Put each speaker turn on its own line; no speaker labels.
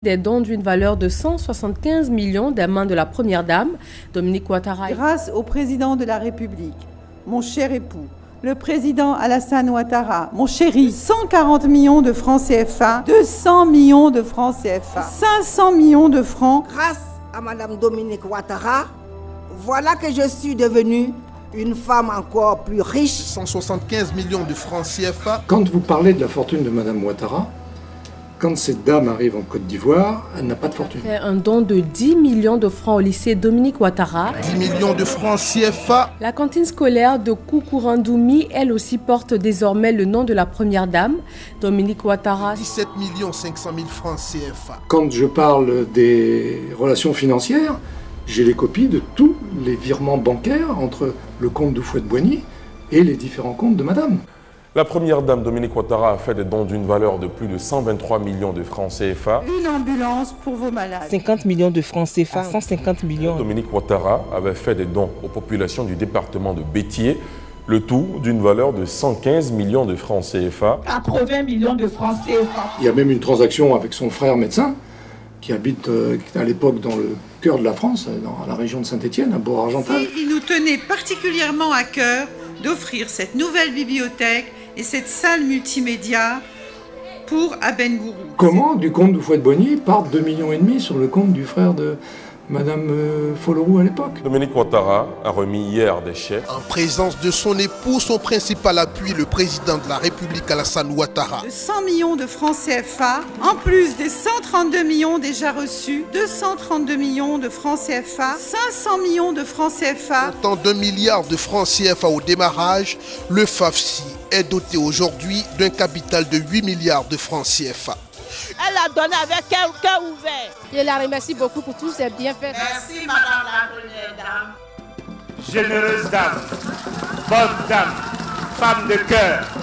Des dons d'une valeur de 175 millions des mains de la première dame, Dominique Ouattara.
Grâce au président de la République, mon cher époux, le président Alassane Ouattara, mon chéri, 140 millions de francs CFA, 200 millions de francs CFA, 500 millions de francs.
Grâce à Madame Dominique Ouattara, voilà que je suis devenue une femme encore plus riche.
175 millions de francs CFA.
Quand vous parlez de la fortune de Madame Ouattara, quand cette dame arrive en Côte d'Ivoire, elle n'a pas de fortune.
Fait un don de 10 millions de francs au lycée Dominique Ouattara.
10 millions de francs CFA.
La cantine scolaire de Koukourandoumy, elle aussi, porte désormais le nom de la première dame, Dominique Ouattara.
17 500 000 francs CFA.
Quand je parle des relations financières, j'ai les copies de tous les virements bancaires entre le compte d'Houphouët-Boigny et les différents comptes de Madame.
La première dame Dominique Ouattara a fait des dons d'une valeur de plus de 123 millions de francs CFA.
Une ambulance pour vos malades.
50 millions de francs CFA, 150 millions.
Dominique Ouattara avait fait des dons aux populations du département de Béthié, le tout d'une valeur de 115 millions de francs CFA.
80 millions de francs CFA.
Il y a même une transaction avec son frère médecin, qui habite à l'époque dans le cœur de la France, dans la région de Saint-Étienne, à Bourg-Argental.
Il nous tenait particulièrement à cœur d'offrir cette nouvelle bibliothèque et cette salle multimédia pour Aben Gourou.
Comment, du compte d'Houphouët-Boigny, partent 2,5 millions sur le compte du frère de Madame Folleroux à l'époque?
Dominique Ouattara a remis hier des chèques.
En présence de son époux, son principal appui, le président de la République Alassane Ouattara.
De 100 millions de francs CFA, en plus des 132 millions déjà reçus, 232 millions de francs CFA, 500 millions de francs CFA.
Autant d'1 milliard de francs CFA au démarrage, le FAFSI est doté aujourd'hui d'un capital de 8 milliards de francs CFA.
Elle a donné avec un cœur ouvert.
Je la remercie beaucoup pour tous ses bienfaits.
Merci Madame la Première Dame.
Généreuse dame, bonne dame, femme de cœur.